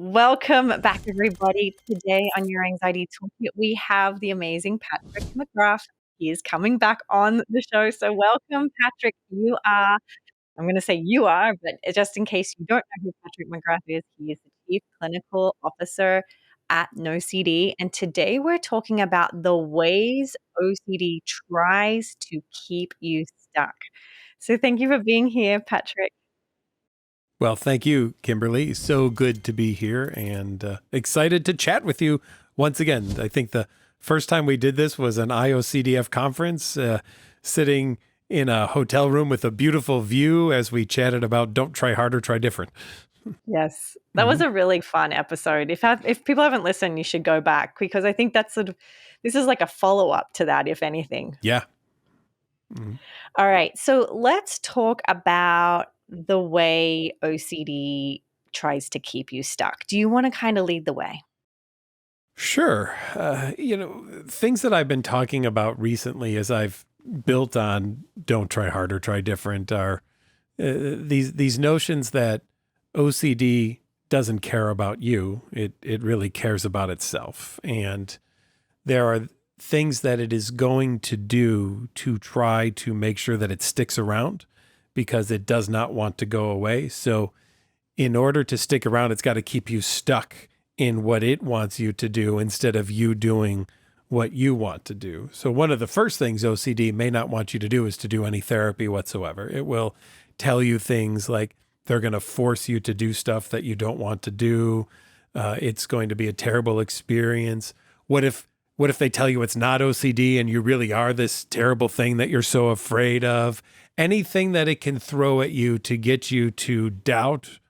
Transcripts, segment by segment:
Welcome back, everybody. Today on Your Anxiety Toolkit, we have the amazing Patrick McGrath. He is coming back on the show. So welcome, Patrick. I'm going to say you are, but just in case you don't know who Patrick McGrath is, he is the Chief Clinical Officer at NOCD. And today we're talking about the ways OCD tries to keep you stuck. So thank you for being here, Patrick. Well, thank you, Kimberly. So good to be here and excited to chat with you once again. I think the first time we did this was an IOCDF conference, sitting in a hotel room with a beautiful view as we chatted about don't try harder, try different. Yes, that was a really fun episode. If people haven't listened, you should go back because I think that's this is like a follow-up to that, if anything. Yeah. All right, so let's talk about the way OCD tries to keep you stuck. Do you want to kind of lead the way? Sure. Things that I've been talking about recently as I've built on don't try harder, try different are these notions that OCD doesn't care about you. It really cares about itself. And there are things that it is going to do to try to make sure that it sticks around because it does not want to go away. So in order to stick around, it's got to keep you stuck in what it wants you to do instead of you doing what you want to do. So one of the first things OCD may not want you to do is to do any therapy whatsoever. It will tell you things like they're going to force you to do stuff that you don't want to do. It's going to be a terrible experience. What if they tell you it's not OCD and you really are this terrible thing that you're so afraid of? Anything that it can throw at you to get you to doubt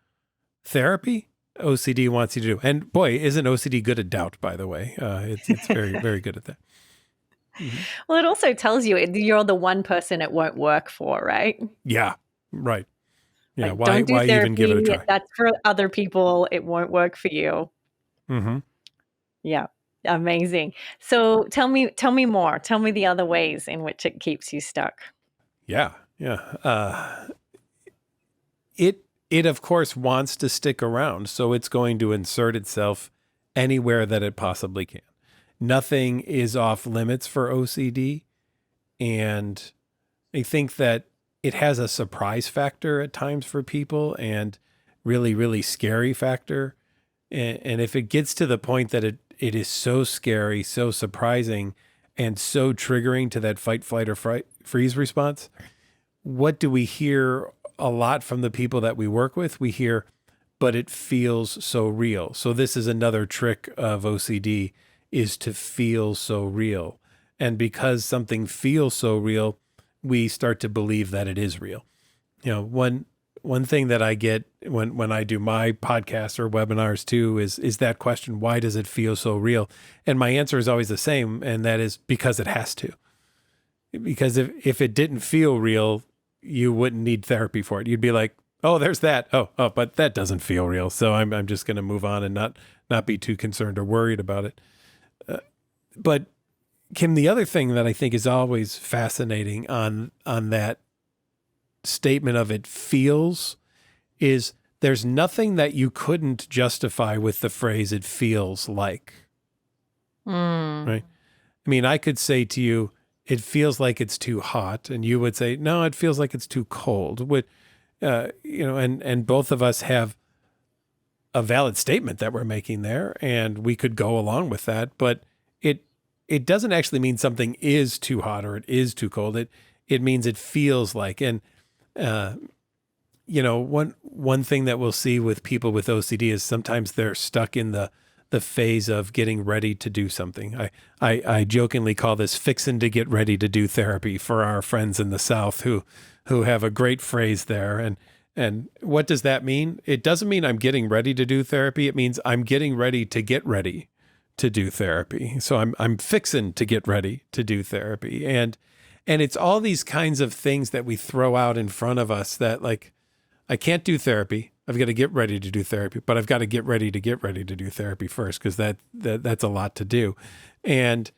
therapy, OCD wants you to do. And boy, isn't OCD good at doubt, by the way. It's very, very good at that. Mm-hmm. Well, it also tells you you're the one person it won't work for, right? Yeah, right. Yeah, like, don't do why therapy, even give it a try? That's for other people. It won't work for you. Mm-hmm. Yeah. Amazing. So tell me more. Tell me the other ways in which it keeps you stuck. Yeah. It of course wants to stick around, so it's going to insert itself anywhere that it possibly can. Nothing is off limits for OCD, and I think that it has a surprise factor at times for people and really, really scary factor. And if it gets to the point that it is so scary, so surprising, and so triggering to that fight, flight, or freeze response, what do we hear a lot from the people that we work with? We hear, but it feels so real. So this is another trick of OCD, is to feel so real. And because something feels so real, we start to believe that it is real. One thing that I get when I do my podcasts or webinars too is that question, why does it feel so real? And my answer is always the same, and that is because it has to. Because if it didn't feel real, you wouldn't need therapy for it. You'd be like, oh, there's that. Oh, but that doesn't feel real. So I'm just going to move on and not be too concerned or worried about it. But Kim, the other thing that I think is always fascinating on that statement of it feels is there's nothing that you couldn't justify with the phrase it feels like. Right? I mean, I could say to you, it feels like it's too hot, and you would say, no, it feels like it's too cold. And both of us have a valid statement that we're making there, and we could go along with that, but it doesn't actually mean something is too hot or it is too cold. It means it feels like. And one thing that we'll see with people with OCD is sometimes they're stuck in the phase of getting ready to do something. I jokingly call this fixing to get ready to do therapy for our friends in the South who have a great phrase there. And what does that mean? It doesn't mean I'm getting ready to do therapy. It means I'm getting ready to get ready to do therapy. So I'm fixing to get ready to do therapy. And it's all these kinds of things that we throw out in front of us that, like, I can't do therapy. I've got to get ready to do therapy, but I've got to get ready to do therapy first, because that's a lot to do. And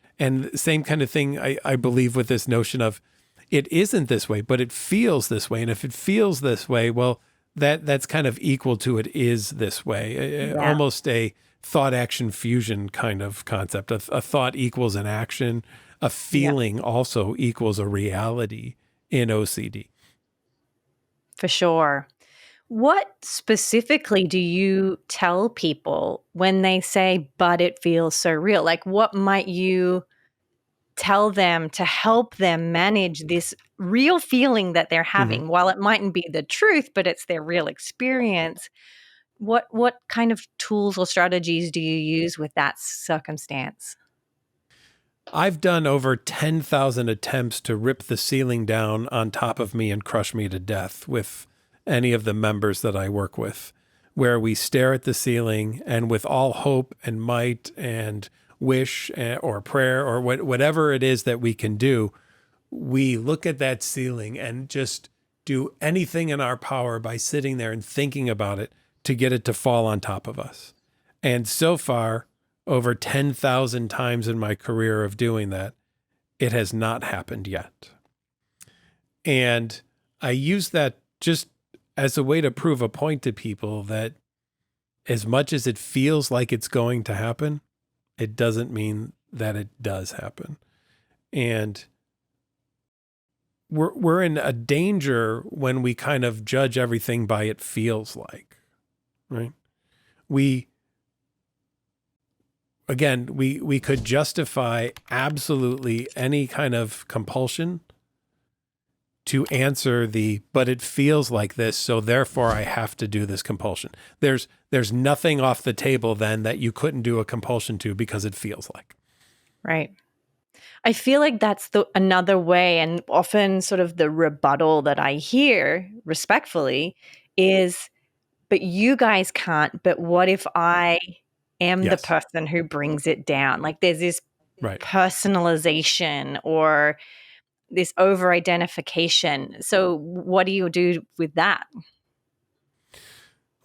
same kind of thing, I believe, with this notion of it isn't this way, but it feels this way. And if it feels this way, well, that's kind of equal to it is this way, Yeah. almost a thought action fusion kind of concept. A thought equals an action. A Yeah. feeling also equals a reality in OCD. For sure. What specifically do you tell people when they say, but it feels so real? Like, what might you tell them to help them manage this real feeling that they're Mhm. having? While it mightn't be the truth, but it's their real experience. What kind of tools or strategies do you use with that circumstance? I've done over 10,000 attempts to rip the ceiling down on top of me and crush me to death with any of the members that I work with, where we stare at the ceiling and with all hope and might and wish or prayer or whatever it is that we can do, we look at that ceiling and just do anything in our power by sitting there and thinking about it to get it to fall on top of us. And so far, over 10,000 times in my career of doing that, it has not happened yet. And I use that just as a way to prove a point to people that as much as it feels like it's going to happen, it doesn't mean that it does happen. And we're in a danger when we kind of judge everything by it feels like, right? We Again, we could justify absolutely any kind of compulsion to answer but it feels like this, so therefore I have to do this compulsion. There's nothing off the table then that you couldn't do a compulsion to because it feels like. Right. I feel like that's another way, and often sort of the rebuttal that I hear respectfully is, but you guys can't, but what if I am the Yes. person who brings it down? Like there's this Right. personalization or this over identification. So what do you do with that?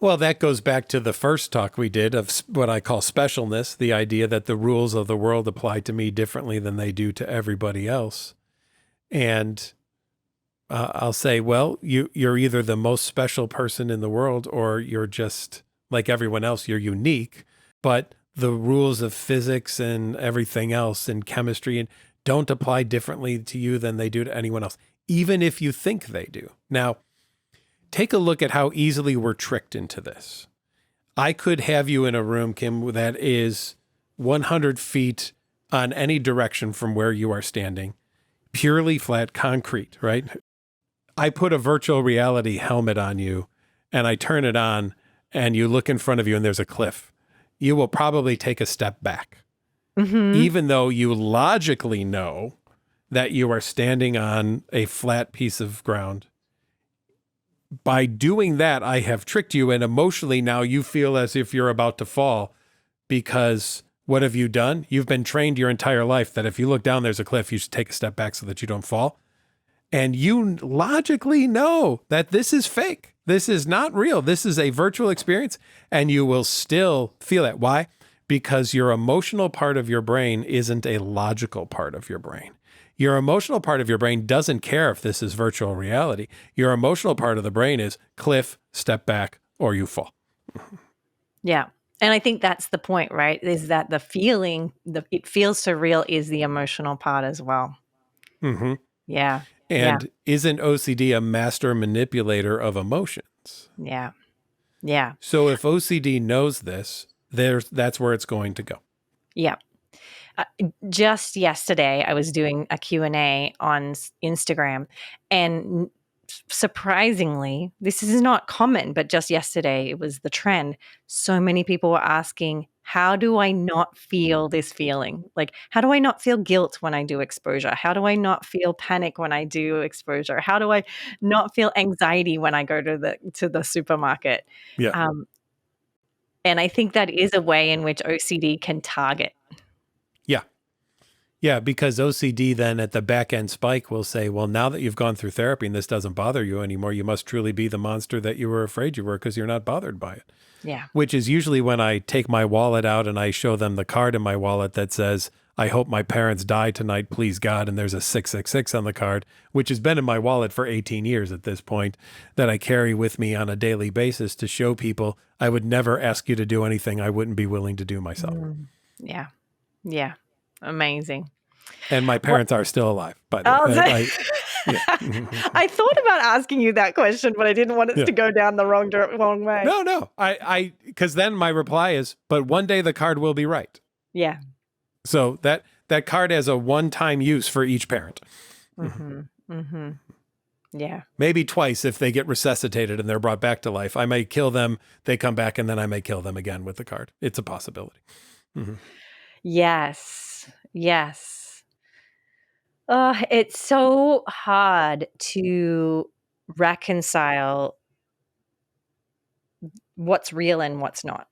Well, that goes back to the first talk we did of what I call specialness, the idea that the rules of the world apply to me differently than they do to everybody else. And I'll say, well, you're either the most special person in the world or you're just like everyone else, you're unique, but the rules of physics and everything else and chemistry and don't apply differently to you than they do to anyone else, even if you think they do. Now, take a look at how easily we're tricked into this. I could have you in a room, Kim, that is 100 feet on any direction from where you are standing, purely flat concrete, right? I put a virtual reality helmet on you and I turn it on and you look in front of you and there's a cliff. You will probably take a step back, even though you logically know that you are standing on a flat piece of ground. By doing that, I have tricked you, and emotionally now you feel as if you're about to fall because what have you done? You've been trained your entire life that if you look down, there's a cliff, you should take a step back so that you don't fall. And you logically know that this is fake. This is not real. This is a virtual experience, and you will still feel it. Why? Because your emotional part of your brain isn't a logical part of your brain. Your emotional part of your brain doesn't care if this is virtual reality. Your emotional part of the brain is cliff, step back, or you fall. Yeah. And I think that's the point, right? Is that the feeling, it feels so real is the emotional part as well. Mm-hmm. Yeah. Yeah. And isn't OCD a master manipulator of emotions? Yeah. Yeah. So if OCD knows this, that's where it's going to go. Yeah. Just yesterday, I was doing a Q&A on Instagram, and surprisingly, this is not common, but just yesterday, it was the trend. So many people were asking, how do I not feel this feeling? Like, how do I not feel guilt when I do exposure? How do I not feel panic when I do exposure? How do I not feel anxiety when I go to the supermarket? Yeah. Um, and I think that is a way in which OCD can target. Yeah. Yeah, because OCD then at the back end spike will say, well, now that you've gone through therapy and this doesn't bother you anymore, you must truly be the monster that you were afraid you were because you're not bothered by it. Yeah. Which is usually when I take my wallet out and I show them the card in my wallet that says, I hope my parents die tonight, please God, and there's a 666 on the card, which has been in my wallet for 18 years at this point, that I carry with me on a daily basis to show people I would never ask you to do anything I wouldn't be willing to do myself. Yeah. Yeah. Amazing. And my What parents are still alive, by the way. oh, Yeah. I thought about asking you that question, but I didn't want us Yeah. to go down the wrong way. No. Because then my reply is, but one day the card will be right. Yeah. So that card has a one-time use for each parent. Yeah. Maybe twice if they get resuscitated and they're brought back to life. I may kill them, they come back, and then I may kill them again with the card. It's a possibility. Yes. Yes. It's so hard to reconcile what's real and what's not.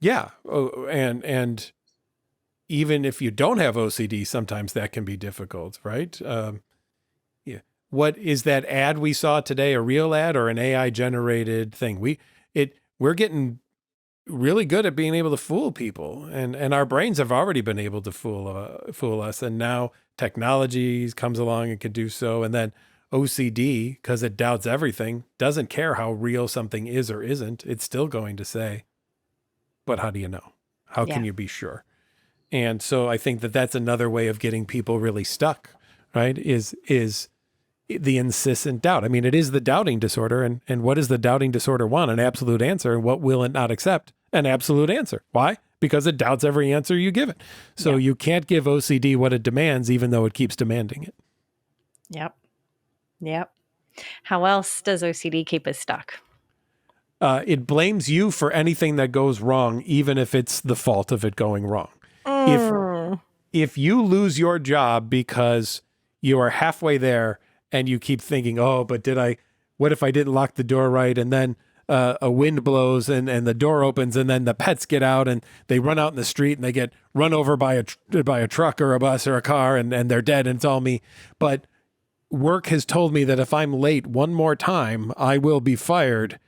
Yeah. Oh, and even if you don't have OCD, sometimes that can be difficult, right? Yeah. What is that ad we saw today? A real ad or an AI generated thing? We're getting really good at being able to fool people, and our brains have already been able to fool us, and now technology comes along and can do so, and then OCD, because it doubts everything, doesn't care how real something is or isn't. It's still going to say, but how do you know? How can Yeah. you be sure? And so I think that that's another way of getting people really stuck, right? Is the insistent doubt. I mean, it is the doubting disorder. And what does the doubting disorder want? An absolute answer. And what will it not accept? An absolute answer. Why? Because it doubts every answer you give it. So you can't give OCD what it demands, even though it keeps demanding it. Yep. Yep. How else does OCD keep us stuck? It blames you for anything that goes wrong, even if it's the fault of it going wrong. If you lose your job because you are halfway there and you keep thinking, oh, but what if I didn't lock the door right? And then a wind blows and the door opens and then the pets get out and they run out in the street and they get run over by a truck or a bus or a car and they're dead and it's all me. But work has told me that if I'm late one more time, I will be fired.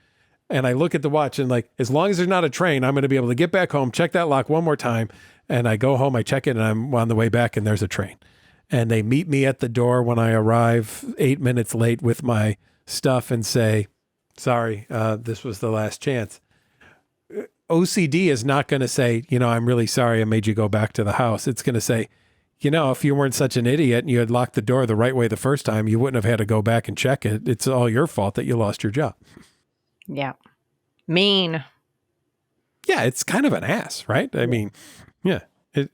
And I look at the watch and like, as long as there's not a train, I'm going to be able to get back home, check that lock one more time. And I go home, I check it, and I'm on the way back and there's a train. And they meet me at the door when I arrive 8 minutes late with my stuff and say, sorry, this was the last chance. OCD is not going to say, I'm really sorry I made you go back to the house. It's going to say, if you weren't such an idiot and you had locked the door the right way the first time, you wouldn't have had to go back and check it. It's all your fault that you lost your job. Yeah. Mean. Yeah, it's kind of an ass, right? I mean, yeah, it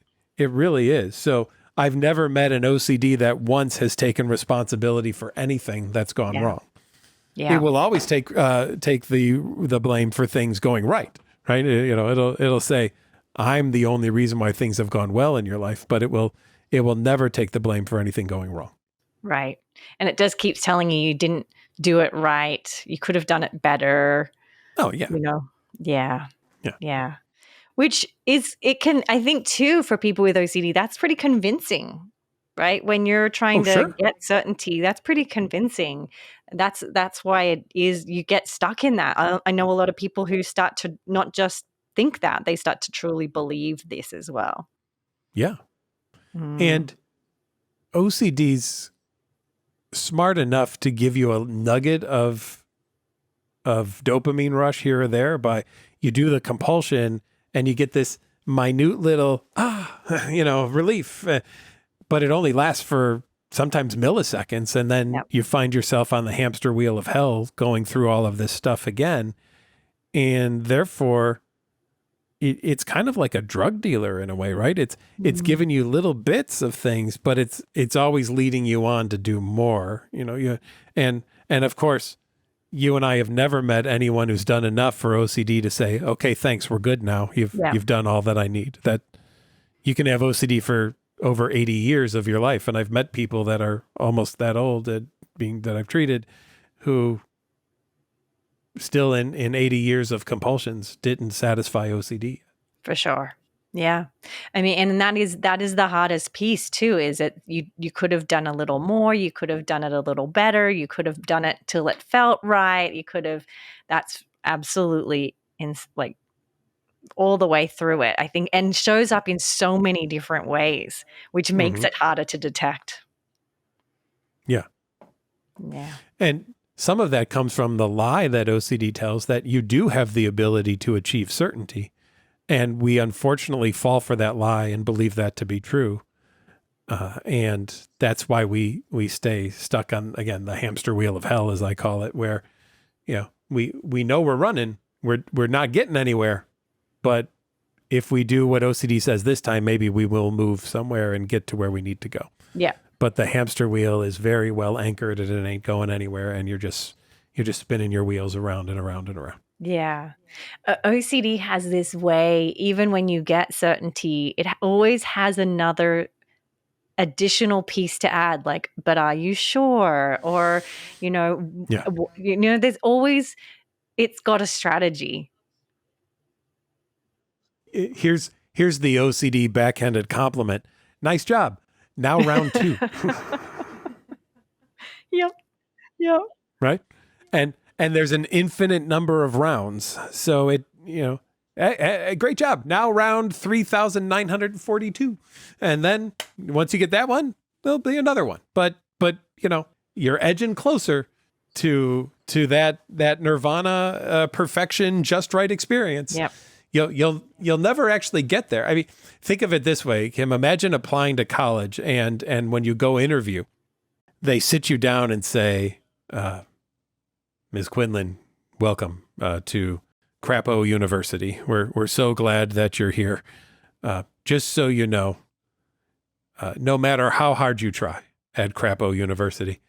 really is. So I've never met an OCD that once has taken responsibility for anything that's gone wrong. Yeah. It will always take the blame for things going right? It'll say, I'm the only reason why things have gone well in your life, but it will never take the blame for anything going wrong. Right. And it just keeps telling you didn't do it right. You could have done it better. Oh, yeah. Yeah. Yeah. Yeah. Which I think too, for people with OCD, that's pretty convincing, right? When you're trying to get certainty, that's pretty convincing. That's why it is, you get stuck in that. I know a lot of people who start to not just think that, they start to truly believe this as well. Yeah. And OCD's smart enough to give you a nugget of dopamine rush here or there by you do the compulsion and you get this minute little relief, but it only lasts for sometimes milliseconds, and then you find yourself on the hamster wheel of hell going through all of this stuff again. And therefore it's kind of like a drug dealer in a way, right? It's giving you little bits of things, but it's always leading you on to do more, and of course, you and I have never met anyone who's done enough for OCD to say, okay, thanks, we're good now. You've done all that I need. That you can have OCD for over 80 years of your life. And I've met people that are almost that old that I've treated who still in 80 years of compulsions didn't satisfy OCD. For sure. Yeah. I mean, and that is the hardest piece too, is that you could have done a little more, you could have done it a little better, you could have done it till it felt right, that's absolutely all the way through it, I think, and shows up in so many different ways, which makes Mm-hmm. it harder to detect. Yeah. Yeah. And some of that comes from the lie that OCD tells that you do have the ability to achieve certainty. And we unfortunately fall for that lie and believe that to be true. And that's why we stay stuck on, again, the hamster wheel of hell, as I call it, where, we know we're running, we're not getting anywhere, but if we do what OCD says this time, maybe we will move somewhere and get to where we need to go. Yeah. But the hamster wheel is very well anchored and it ain't going anywhere. And you're just spinning your wheels around and around and around. Yeah. OCD has this way, even when you get certainty, it always has another additional piece to add, like, but are you sure? Or, Yeah. there's always, it's got a strategy. Here's the OCD backhanded compliment. Nice job. Now round 2. Yep. Yep. Right? And there's an infinite number of rounds. So it, great job. Now round 3,942. And then once you get that one, there'll be another one. But you're edging closer to that nirvana perfection just right experience. Yep. You'll never actually get there. I mean, think of it this way, Kim. Imagine applying to college and when you go interview, they sit you down and say, Ms. Quinlan, welcome to Crapo University. We're so glad that you're here. Just so you know, no matter how hard you try at Crapo University,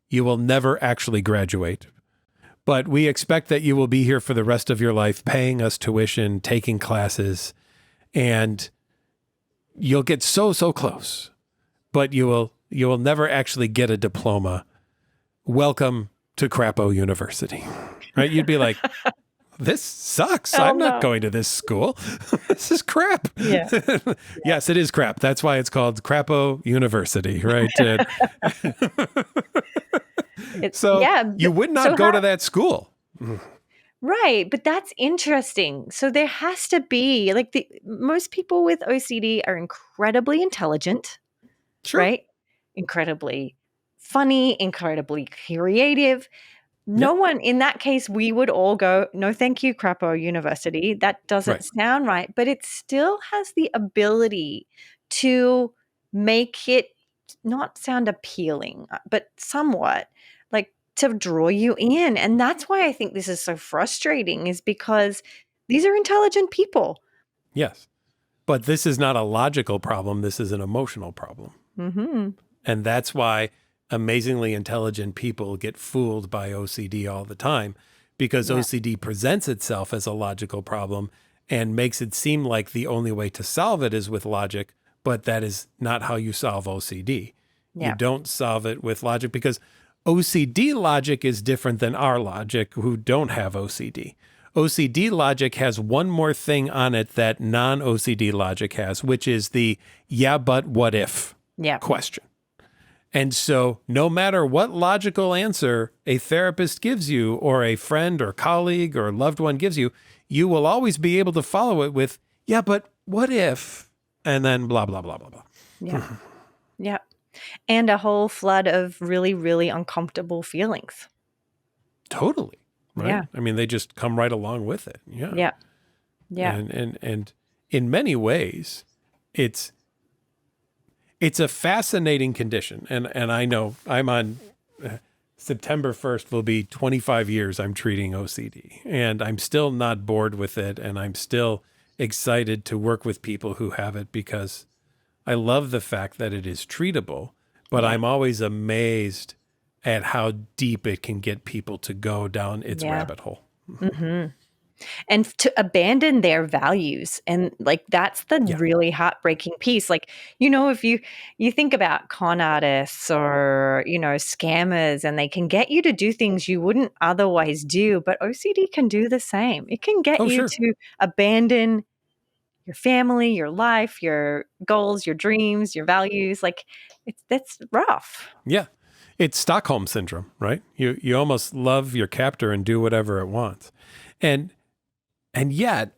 you will never actually graduate. But we expect that you will be here for the rest of your life, paying us tuition, taking classes, and you'll get so close, but you will never actually get a diploma. Welcome to Crapo University, right? You'd be like, this sucks. I'm not going to this school. This is crap. Yeah. Yes, it is crap. That's why it's called Crapo University, right? You would not go to that school. Right. But that's interesting. So there has to be, like, most people with OCD are incredibly intelligent, Sure. right? Incredibly funny, incredibly creative. No one, in that case, we would all go, no, thank you, Crapo University. That doesn't sound right. But it still has the ability to make it not sound appealing, but somewhat, like, to draw you in. And that's why I think this is so frustrating, is because these are intelligent people. Yes. But this is not a logical problem. This is an emotional problem. Mm-hmm. And that's why amazingly intelligent people get fooled by OCD all the time, because OCD presents itself as a logical problem and makes it seem like the only way to solve it is with logic, but that is not how you solve OCD. Yeah. You don't solve it with logic, because OCD logic is different than our logic who don't have OCD. OCD logic has one more thing on it that non-OCD logic has, which is the yeah, but what if question. And so no matter what logical answer a therapist gives you, or a friend or colleague or loved one gives you, you will always be able to follow it with, yeah, but what if, and then blah, blah, blah, blah, blah. Yeah. Yeah. And a whole flood of really, really uncomfortable feelings. Totally. Right. Yeah. I mean, they just come right along with it. Yeah. Yeah. Yeah. And in many ways, it's a fascinating condition. And I know I'm on September 1st will be 25 years I'm treating OCD, and I'm still not bored with it. And I'm still excited to work with people who have it, because I love the fact that it is treatable, but I'm always amazed at how deep it can get people to go down its rabbit hole. Mm-hmm. And to abandon their values. And, like, that's the really heartbreaking piece. Like, if you think about con artists or, scammers, and they can get you to do things you wouldn't otherwise do, but OCD can do the same. It can get you to abandon your family, your life, your goals, your dreams, your values. Like, that's rough. Yeah. It's Stockholm syndrome, right? You almost love your captor and do whatever it wants. And yet,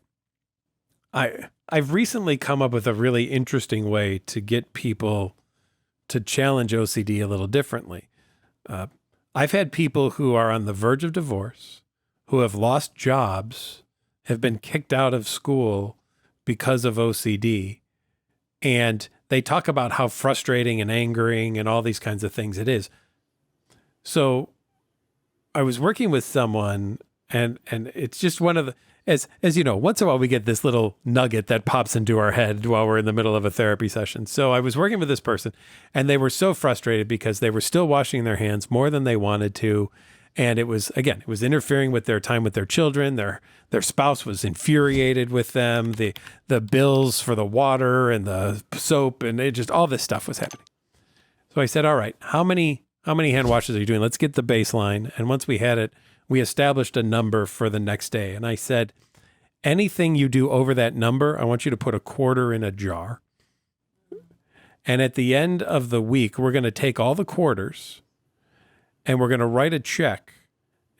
I've recently come up with a really interesting way to get people to challenge OCD a little differently. Uh, I've had people who are on the verge of divorce, who have lost jobs, have been kicked out of school because of OCD, and they talk about how frustrating and angering and all these kinds of things it is. So I was working with someone, and it's just one of the, as you know, once in a while we get this little nugget that pops into our head while we're in the middle of a therapy session. So I was working with this person, and they were so frustrated because they were still washing their hands more than they wanted to. And it was interfering with their time with their children. Their spouse was infuriated with them. The bills for the water and the soap, and it just, all this stuff was happening. So I said, all right, how many hand washes are you doing? Let's get the baseline. And once we had it, we established a number for the next day. And I said, anything you do over that number, I want you to put a quarter in a jar. And at the end of the week, we're going to take all the quarters and we're going to write a check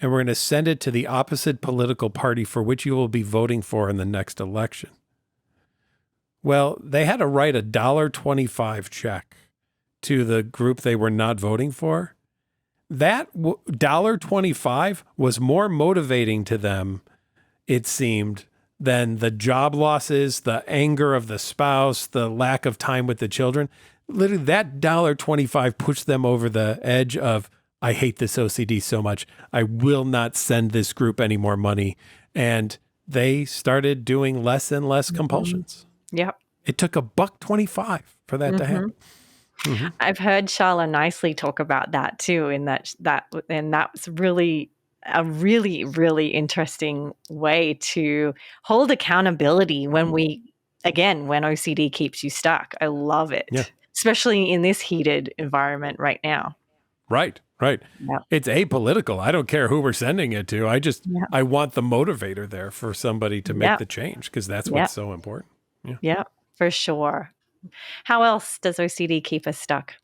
and we're going to send it to the opposite political party for which you will be voting for in the next election. Well, they had to write a $1.25 check to the group they were not voting for. That $1.25 was more motivating to them, it seemed, than the job losses, the anger of the spouse, the lack of time with the children. Literally, that $1.25 pushed them over the edge of, I hate this OCD so much. I will not send this group any more money. And they started doing less and less compulsions. Yep. It took $1.25 for that to happen. Mm-hmm. I've heard Charla nicely talk about that too, and that's really a really, really interesting way to hold accountability when when OCD keeps you stuck. I love it, especially in this heated environment right now. Right. Yep. It's apolitical. I don't care who we're sending it to. I want the motivator there for somebody to make the change, because that's what's so important. Yeah, for sure. How else does OCD keep us stuck?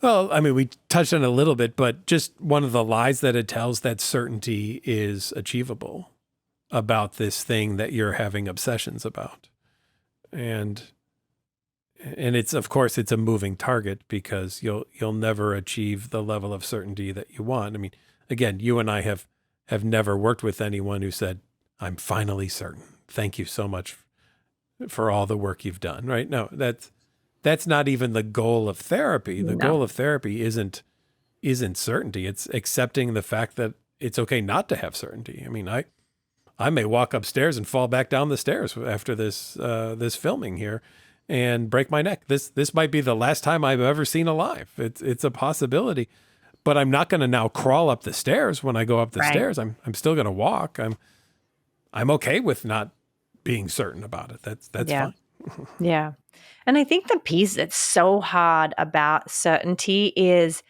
Well, I mean, we touched on it a little bit, but just one of the lies that it tells, that certainty is achievable about this thing that you're having obsessions about. And it's, of course, it's a moving target, because you'll never achieve the level of certainty that you want. I mean, again, you and I have never worked with anyone who said, I'm finally certain. Thank you so much for all the work you've done, right? No, that's not even the goal of therapy. The goal of therapy isn't certainty. It's accepting the fact that it's okay not to have certainty. I mean, I may walk upstairs and fall back down the stairs after this filming here and break my neck. This might be the last time I've ever seen alive. It's a possibility, but I'm not going to now crawl up the stairs when I go up the stairs. I'm still going to walk. I'm okay with not being certain about it. That's fine. Yeah. And I think the piece that's so hard about certainty is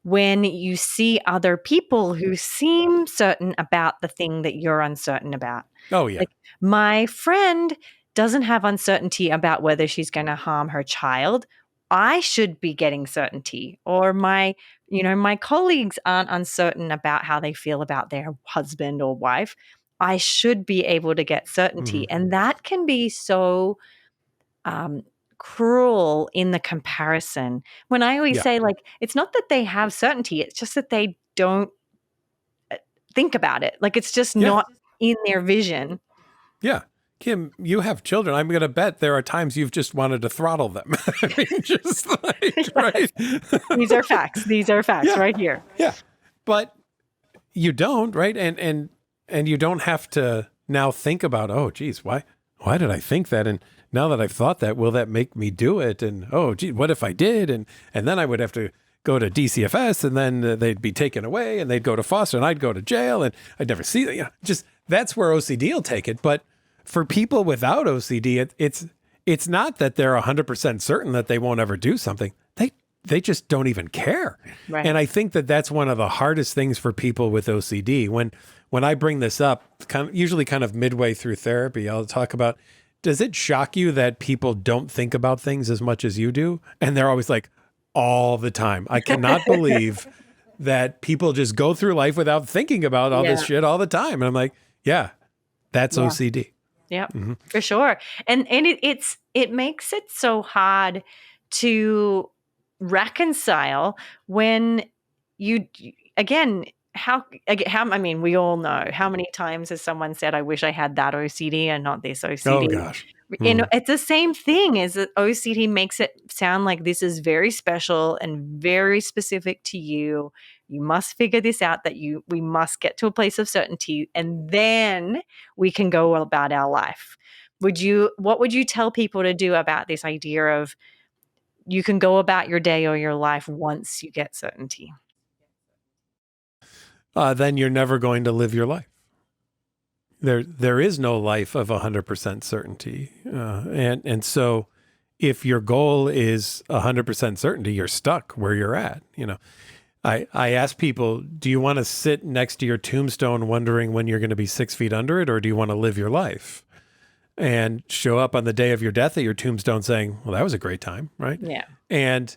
when you see other people who seem certain about the thing that you're uncertain about. Oh, yeah. Like, my friend doesn't have uncertainty about whether she's going to harm her child. I should be getting certainty. Or my colleagues aren't uncertain about how they feel about their husband or wife. I should be able to get certainty. Mm-hmm. And that can be so cruel in the comparison. When I always say, like, it's not that they have certainty, it's just that they don't think about it. Like, it's just not in their vision. Yeah. Kim, you have children. I'm going to bet there are times you've just wanted to throttle them. I mean, just like, right? These are facts. These are facts right here. Yeah. But you don't, right? And you don't have to now think about, oh, geez, why did I think that? And now that I've thought that, will that make me do it? And, oh, gee, what if I did? And then I would have to go to DCFS, and then they'd be taken away, and they'd go to foster, and I'd go to jail, and I'd never see that. Just that's where OCD will take it. But for people without OCD, it's not that they're 100% certain that they won't ever do something. They just don't even care. Right. And I think that that's one of the hardest things for people with OCD. When I bring this up, usually kind of midway through therapy, I'll talk about, does it shock you that people don't think about things as much as you do? And they're always like, all the time. I cannot believe that people just go through life without thinking about all this shit all the time. And I'm like, yeah, that's OCD. Yeah, for sure. And it makes it so hard to reconcile when you again how I mean, we all know how many times has someone said, I wish I had that OCD and not this Oh OCD. gosh. And it's the same thing as that OCD makes it sound like this is very special and very specific to you. You must figure this out, that we must get to a place of certainty, and then we can go about our life. What would you tell people to do about this idea of you can go about your day or your life once you get certainty? Then you're never going to live your life. There is no life of 100% certainty, and so if your goal is 100% certainty, you're stuck where you're at. I ask people, do you want to sit next to your tombstone wondering when you're going to be 6 feet under it, or do you want to live your life and show up on the day of your death at your tombstone saying, well, that was a great time, right? Yeah. And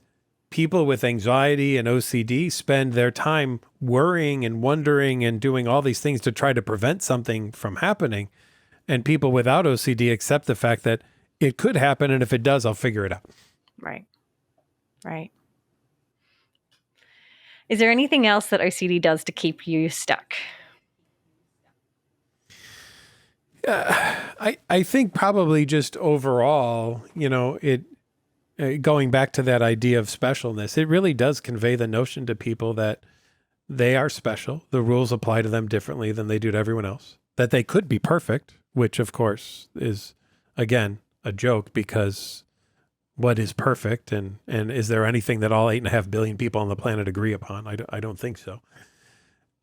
people with anxiety and OCD spend their time worrying and wondering and doing all these things to try to prevent something from happening. And people without OCD accept the fact that it could happen, and if it does, I'll figure it out. Right. Right. Is there anything else that OCD does to keep you stuck? I think probably just overall, going back to that idea of specialness, it really does convey the notion to people that they are special. The rules apply to them differently than they do to everyone else. That they could be perfect, which of course is, again, a joke, because what is perfect, and is there anything that all 8.5 billion people on the planet agree upon? I don't think so.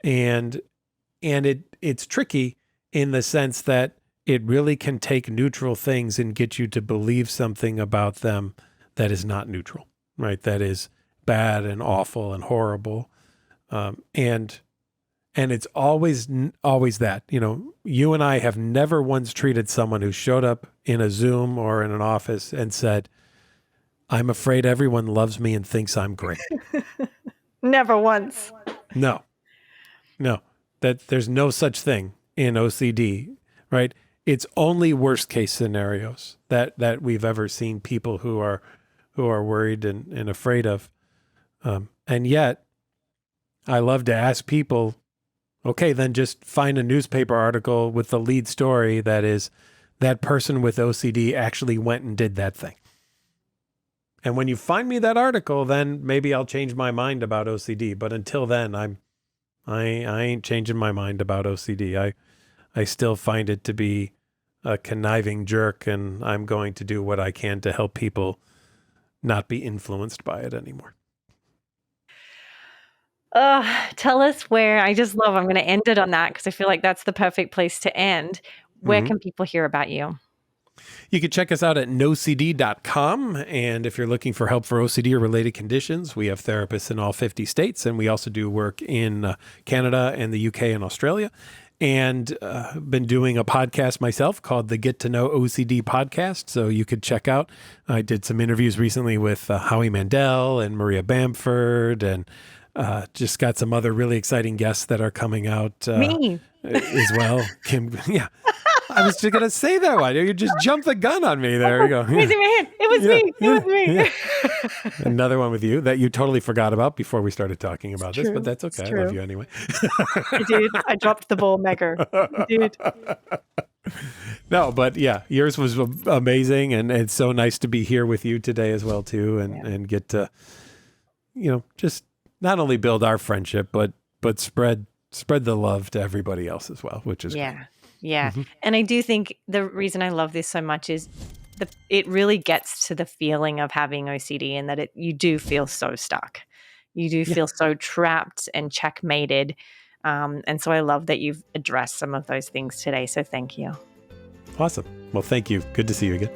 And it's tricky in the sense that it really can take neutral things and get you to believe something about them that is not neutral, right? That is bad and awful and horrible. And it's always that, you and I have never once treated someone who showed up in a Zoom or in an office and said, I'm afraid everyone loves me and thinks I'm great. Never once. No, that there's no such thing in OCD, right? It's only worst case scenarios that we've ever seen people who are worried and afraid of. And yet I love to ask people, okay, then just find a newspaper article with the lead story that is that person with OCD actually went and did that thing. And when you find me that article, then maybe I'll change my mind about OCD. But until then, I ain't changing my mind about OCD. I still find it to be a conniving jerk, and I'm going to do what I can to help people not be influenced by it anymore. Tell us where. I'm going to end it on that because I feel like that's the perfect place to end. Where can people hear about you? You can check us out at NOCD.com. And if you're looking for help for OCD or related conditions, we have therapists in all 50 states. And we also do work in Canada and the UK and Australia. And been doing a podcast myself called the Get to Know OCD podcast. So you could check out. I did some interviews recently with Howie Mandel and Maria Bamford, and just got some other really exciting guests that are coming out Me. as well. Kim, yeah. I was just going to say that one. You just jumped the gun on me. There you go. Raising my hand. It was me. It was me. Yeah. Another one with you that you totally forgot about before we started talking about this, but that's okay. I love you anyway. I did. I dropped the ball, Megger. I did. No, but yeah, yours was amazing. And it's so nice to be here with you today as well, too. And get to, just not only build our friendship, but spread the love to everybody else as well, which is great. Yeah. And I do think the reason I love this so much is it really gets to the feeling of having OCD, and that you do feel so stuck. You do feel so trapped and checkmated. And so I love that you've addressed some of those things today. So thank you. Awesome. Well, thank you. Good to see you again.